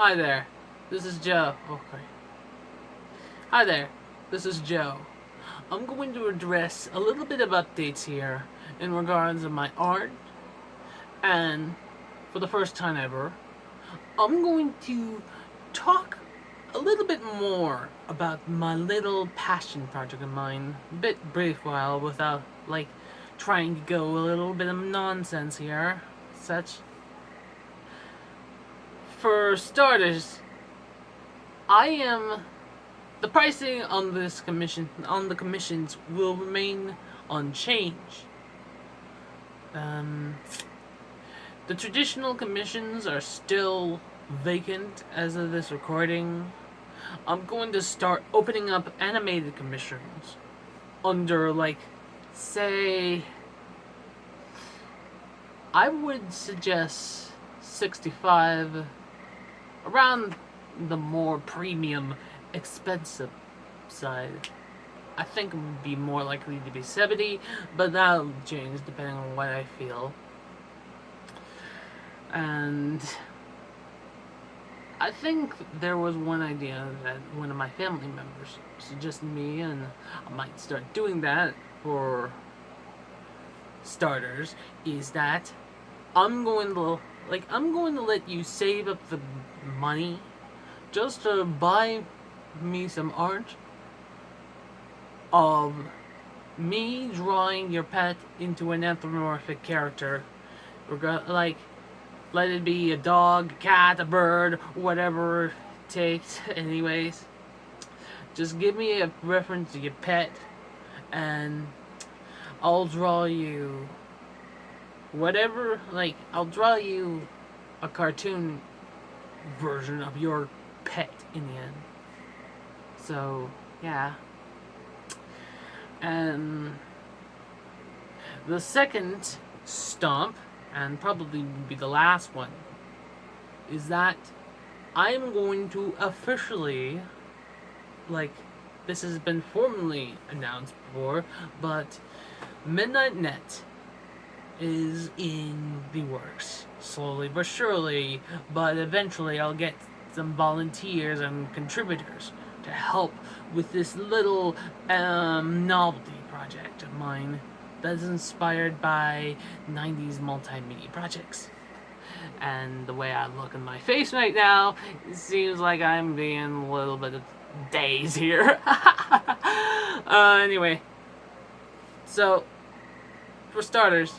Hi there, this is Joe. Okay. Hi there, this is Joe. I'm going to address a little bit of updates here in regards of my art, and for the first time ever, I'm going to talk a little bit more about my little passion project of mine. A bit brief while without trying to go a little bit of nonsense here. Such. For starters, I am the pricing on the commissions will remain unchanged. Um, the traditional commissions are still vacant as of this recording. I'm going to start opening up animated commissions under say, I would suggest 65, around the more premium, expensive side. I think it would be more likely to be 70, but that'll change depending on what I feel. And I think there was one idea that one of my family members suggested me, and I might start doing that for starters, is that I'm going to let you save up the money just to buy me some art of me drawing your pet into an anthropomorphic character. Let it be a dog, a cat, a bird, whatever it takes. Anyways, just give me a reference to your pet, and I'll draw you whatever. I'll draw you a cartoon version of your pet in the end. So, yeah. And the second stomp, and probably be the last one, is that I'm going to officially, this has been formally announced before, but Midnight Net is in the works. Slowly but surely, but eventually I'll get some volunteers and contributors to help with this little novelty project of mine that's inspired by 90s multimedia projects. And the way I look in my face right now, it seems like I'm being a little bit of daze here. Anyway, so for starters,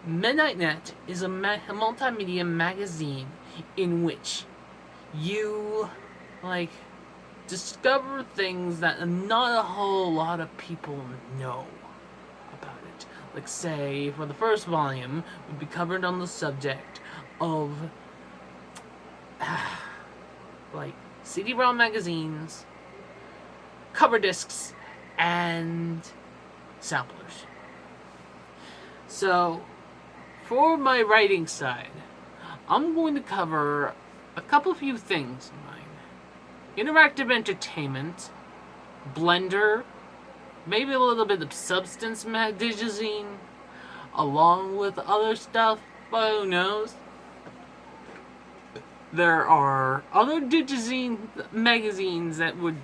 Midnight Net is a multimedia magazine in which you discover things that not a whole lot of people know about it. Say, for the first volume, we'd be covered on the subject of CD-ROM magazines, cover discs, and samplers. So, for my writing side, I'm going to cover a few things in mine. Interactive entertainment, Blender, maybe a little bit of Substance Digizine, along with other stuff, but who knows? There are other Digizine magazines that would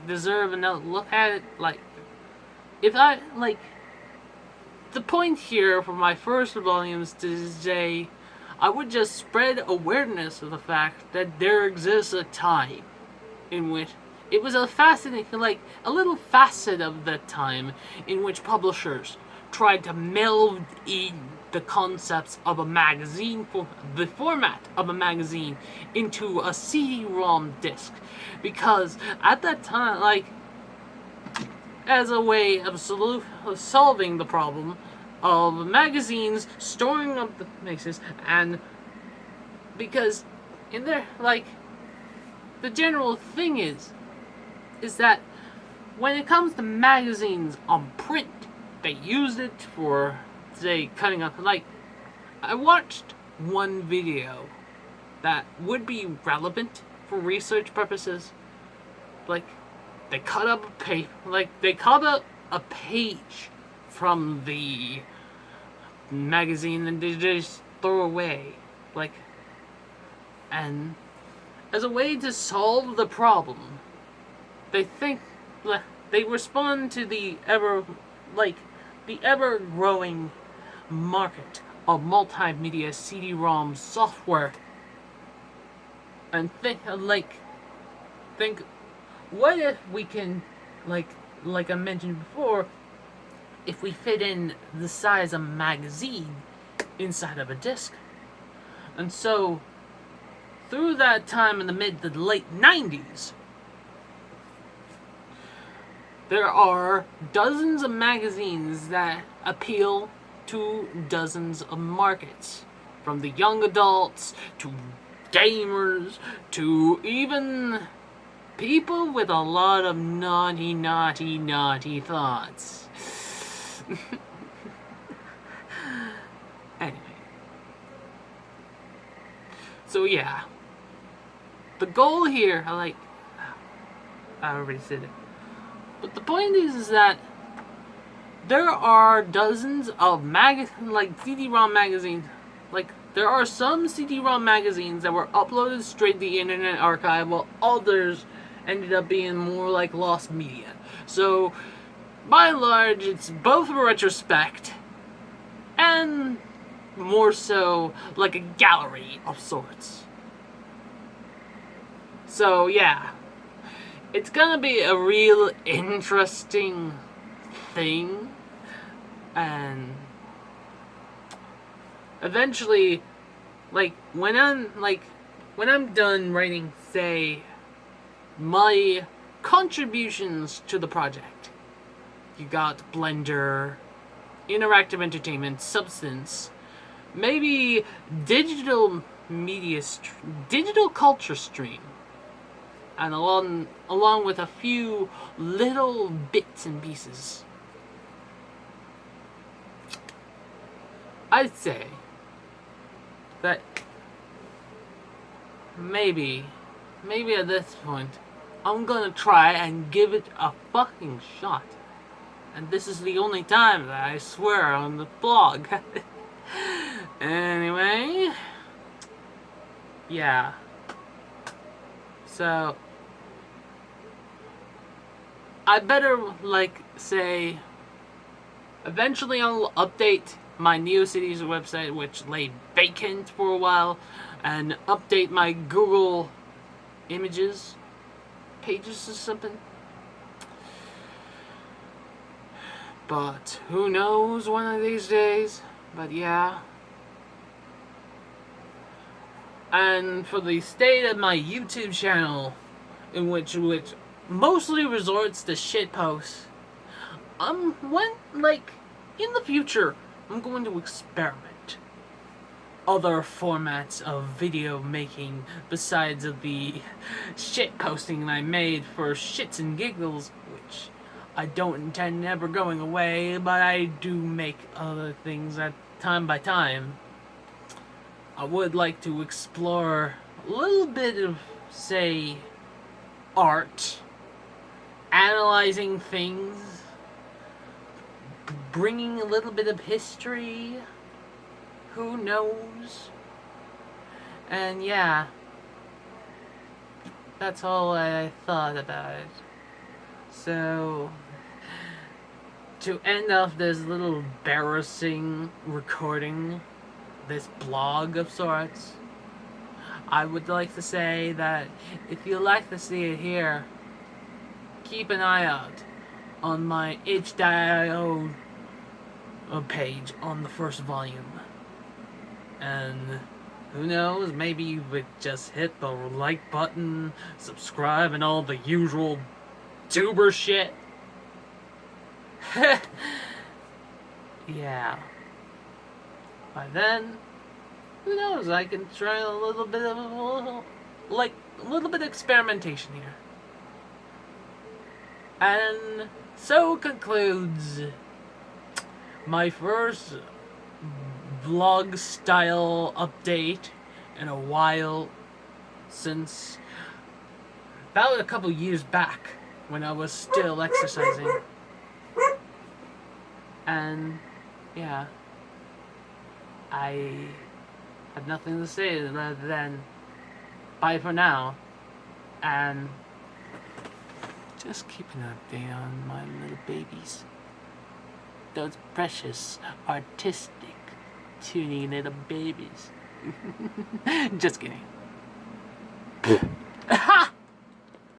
deserve another look at it. If I the point here for my first volume is to say I would just spread awareness of the fact that there exists a time in which it was a fascinating, a little facet of that time in which publishers tried to meld in the concepts of a magazine, for the format of a magazine, into a CD-ROM disc. Because at that time, as a way of solving the problem of magazines storing up the mixes, and because in there, the general thing is that when it comes to magazines on print, they use it for, say, cutting up. I watched one video that would be relevant for research purposes. They cut up a they cut up a page from the magazine and they just throw away. And as a way to solve the problem, they think they respond to the ever growing market of multimedia CD-ROM software, and think what if we can, like I mentioned before, if we fit in the size of a magazine inside of a disc. And so through that time in the mid to late 90s, there are dozens of magazines that appeal to dozens of markets, from the young adults to gamers to even people with a lot of naughty thoughts. Anyway. So yeah. The goal here, I already said it. But the point is that there are dozens of CD-ROM magazines. There are some CD-ROM magazines that were uploaded straight to the Internet Archive, while others ended up being more like lost media. So, by and large, it's both a retrospect and more so like a gallery of sorts. So, yeah. It's gonna be a real interesting thing, and eventually, when I'm done writing, say, my contributions to the project, you got Blender, Interactive Entertainment, Substance, maybe digital digital culture stream, and along with a few little bits and pieces. I'd say that maybe at this point, I'm gonna try and give it a fucking shot. And this is the only time that I swear on the blog. Anyway, yeah. So, I better, say, eventually I'll update my NeoCities website, which lay vacant for a while, and update my Google Images pages or something. But who knows one of these days? But yeah. And for the state of my YouTube channel, in which mostly resorts to shitposts, in the future, I'm going to experiment other formats of video making besides of the shit posting I made for shits and giggles, which I don't intend ever going away, but I do make other things at time by time. I would like to explore a little bit of, say, art, analyzing things, bringing a little bit of history, who knows? And yeah, that's all I thought about it. So, to end off this little embarrassing recording, this blog of sorts, I would like to say that if you like to see it here, keep an eye out on my itch.io page on the first volume. And who knows, maybe you would just hit the like button, subscribe, and all the usual tuber shit. Yeah. By then, who knows, I can try a little bit of experimentation here. And so concludes my first vlog style update in a while, since about a couple years back when I was still exercising. And yeah, I have nothing to say rather than bye for now, and just keep an update on my little babies. Those precious, artistic, toony little babies. Just kidding.